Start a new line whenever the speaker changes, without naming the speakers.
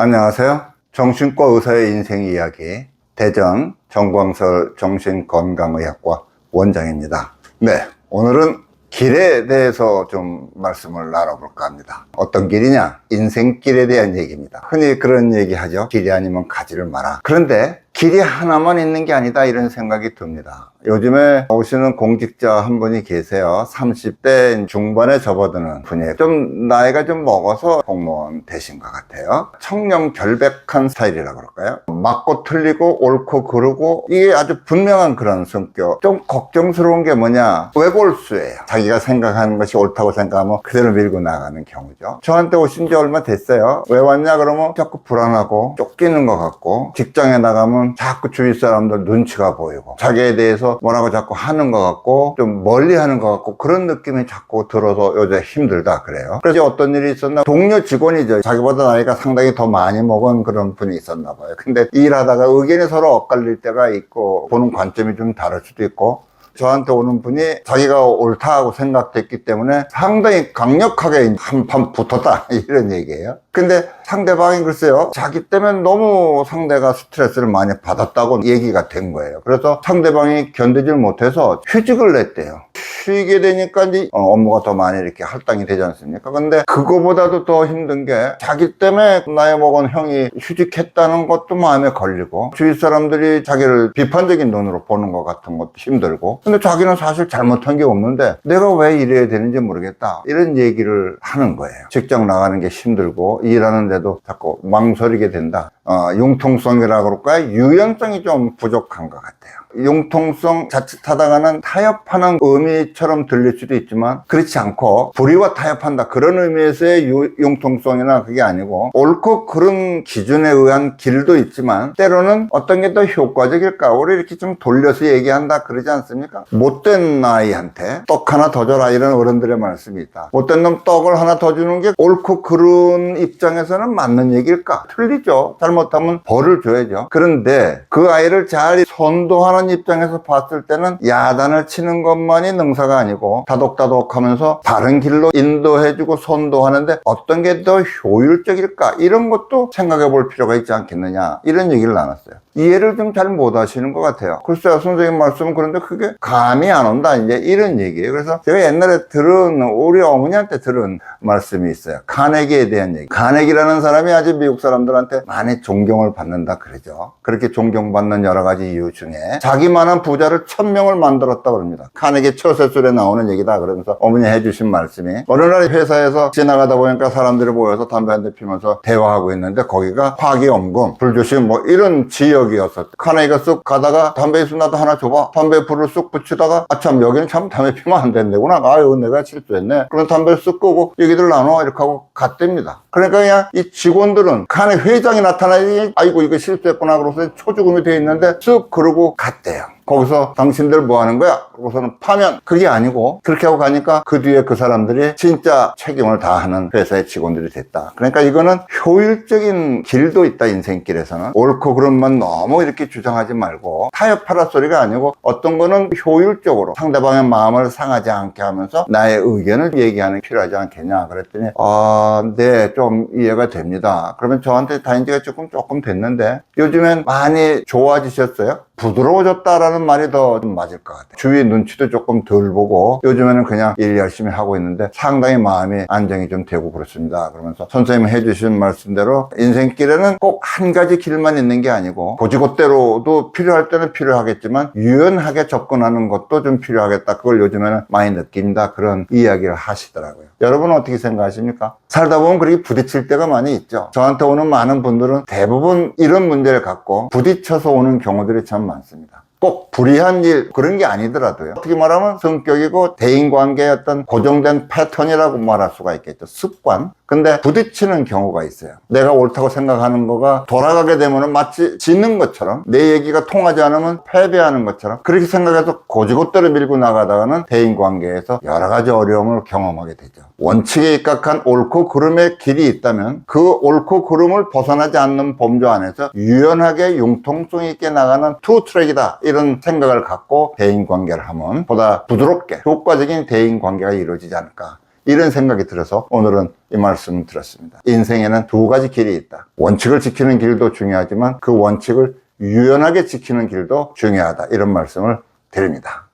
안녕하세요. 정신과 의사의 인생 이야기 대전 정광설 정신건강의학과 원장입니다. 네, 오늘은 길에 대해서 좀 말씀을 나눠볼까 합니다. 어떤 길이냐? 인생길에 대한 얘기입니다. 흔히 그런 얘기 하죠. 길이 아니면 가지를 마라. 그런데 길이 하나만 있는 게 아니다, 이런 생각이 듭니다. 요즘에 오시는 공직자 한 분이 계세요. 30대 중반에 접어드는 분이에요. 좀 나이가 좀 먹어서 공무원 되신 것 같아요. 청렴결백한 스타일이라 그럴까요? 맞고 틀리고 옳고 그르고, 이게 아주 분명한 그런 성격. 좀 걱정스러운 게 뭐냐? 외골수예요. 자기가 생각하는 것이 옳다고 생각하면 그대로 밀고 나가는 경우죠. 저한테 오신 지 얼마 됐어요. 왜 왔냐 그러면 자꾸 불안하고 쫓기는 것 같고, 직장에 나가면 자꾸 주위 사람들 눈치가 보이고, 자기에 대해서 뭐라고 자꾸 하는 것 같고, 좀 멀리 하는 것 같고, 그런 느낌이 자꾸 들어서 요새 힘들다 그래요. 그래서 어떤 일이 있었나? 동료 직원이죠. 자기보다 나이가 상당히 더 많이 먹은 그런 분이 있었나 봐요. 근데 일하다가 의견이 서로 엇갈릴 때가 있고, 보는 관점이 좀 다를 수도 있고, 저한테 오는 분이 자기가 옳다고 생각됐기 때문에 상당히 강력하게 한판 붙었다, 이런 얘기예요. 근데 상대방이 글쎄요, 자기 때문에 너무 상대가 스트레스를 많이 받았다고 얘기가 된 거예요. 그래서 상대방이 견디질 못해서 휴직을 냈대요. 쉬게 되니까 이제 업무가 더 많이 이렇게 할당이 되지 않습니까? 근데 그거보다도 더 힘든 게, 자기 때문에 나이 먹은 형이 휴직했다는 것도 마음에 걸리고, 주위 사람들이 자기를 비판적인 눈으로 보는 것 같은 것도 힘들고, 근데 자기는 사실 잘못한 게 없는데 내가 왜 이래야 되는지 모르겠다, 이런 얘기를 하는 거예요. 직장 나가는 게 힘들고 일하는데도 자꾸 망설이게 된다. 융통성이라고 그럴까요? 유연성이 좀 부족한 것 같아요. 융통성 자칫하다가는 타협하는 의미처럼 들릴 수도 있지만, 그렇지 않고 불의와 타협한다, 그런 의미에서의 융통성이나 그게 아니고, 옳고 그른 기준에 의한 길도 있지만 때로는 어떤 게 더 효과적일까, 우리 이렇게 좀 돌려서 얘기한다 그러지 않습니까? 못된 아이한테 떡 하나 더 줘라, 이런 어른들의 말씀이 있다. 못된 놈 떡을 하나 더 주는 게 옳고 그른 입장에서는 맞는 얘기일까? 틀리죠. 잘못하면 벌을 줘야죠. 그런데 그 아이를 잘 선도하는 입장에서 봤을 때는 야단을 치는 것만이 능사가 아니고, 다독다독하면서 바른 길로 인도해주고 선도하는데 어떤 게 더 효율적일까, 이런 것도 생각해 볼 필요가 있지 않겠느냐, 이런 얘기를 나눴어요. 이해를 좀 잘 못 하시는 것 같아요. 글쎄요, 선생님 말씀은 그런데 그게 감이 안 온다, 이제 이런 얘기예요. 그래서 제가 옛날에 들은, 우리 어머니한테 들은 말씀이 있어요. 카네기에 대한 얘기. 카네기라는 사람이 아주 미국 사람들한테 많이 존경을 받는다 그러죠. 그렇게 존경받는 여러 가지 이유 중에 자기만한 부자를 1000명을 만들었다 그럽니다. 카네기 처세술에 나오는 얘기다, 그러면서 어머니 해주신 말씀이, 어느 날 회사에서 지나가다 보니까 사람들이 모여서 담배 한 대 피면서 대화하고 있는데, 거기가 화기엄금, 불조심 뭐 이런 지역이었어. 카네기가 쑥 가다가 담배 있으면 나도 하나 줘봐. 담배 불을 쑥 붙이다가, 아참 여기는 참 담배 피면 안 된대구나, 아유 내가 실수했네. 그럼 담배를 쑥 끄고 얘기들 나눠, 이렇게 하고 갔답니다. 그러니까 그냥 이 직원들은 칸에 회장이 나타나니 아이고 이거 실수했구나, 그러고서 초죽음이 돼 있는데 쑥 그러고 갔대요. 거기서 당신들 뭐 하는 거야? 그러고서는 파면, 그게 아니고 그렇게 하고 가니까 그 뒤에 그 사람들이 진짜 책임을 다하는 회사의 직원들이 됐다. 그러니까 이거는 효율적인 길도 있다, 인생길에서는. 옳고 그름만 너무 이렇게 주장하지 말고, 타협하라 소리가 아니고 어떤 거는 효율적으로 상대방의 마음을 상하지 않게 하면서 나의 의견을 얘기하는 게 필요하지 않겠냐 그랬더니, 네, 좀 이해가 됩니다. 그러면 저한테 다닌 지가 조금 됐는데 요즘엔 많이 좋아지셨어요? 부드러워졌다라는 말이 더 좀 맞을 것 같아요. 주위 눈치도 조금 덜 보고 요즘에는 그냥 일 열심히 하고 있는데 상당히 마음이 안정이 좀 되고 그렇습니다. 그러면서 선생님이 해주신 말씀대로 인생길에는 꼭 한 가지 길만 있는 게 아니고, 고지고대로도 필요할 때는 필요하겠지만 유연하게 접근하는 것도 좀 필요하겠다, 그걸 요즘에는 많이 느낀다, 그런 이야기를 하시더라고요. 여러분은 어떻게 생각하십니까? 살다 보면 그렇게 부딪힐 때가 많이 있죠. 저한테 오는 많은 분들은 대부분 이런 문제를 갖고 부딪혀서 오는 경우들이 참 많습니다. 꼭 불의한 일, 그런 게 아니더라도요, 어떻게 말하면 성격이고 대인관계의 어떤 고정된 패턴이라고 말할 수가 있겠죠. 습관. 근데 부딪히는 경우가 있어요. 내가 옳다고 생각하는 거가 돌아가게 되면 마치 지는 것처럼, 내 얘기가 통하지 않으면 패배하는 것처럼, 그렇게 생각해서 고지고대로 밀고 나가다가는 대인관계에서 여러 가지 어려움을 경험하게 되죠. 원칙에 입각한 옳고 그름의 길이 있다면 그 옳고 그름을 벗어나지 않는 범주 안에서 유연하게 융통성 있게 나가는 투 트랙이다, 이런 생각을 갖고 대인관계를 하면 보다 부드럽게 효과적인 대인관계가 이루어지지 않을까, 이런 생각이 들어서 오늘은 이 말씀을 드렸습니다. 인생에는 두 가지 길이 있다. 원칙을 지키는 길도 중요하지만 그 원칙을 유연하게 지키는 길도 중요하다. 이런 말씀을 드립니다.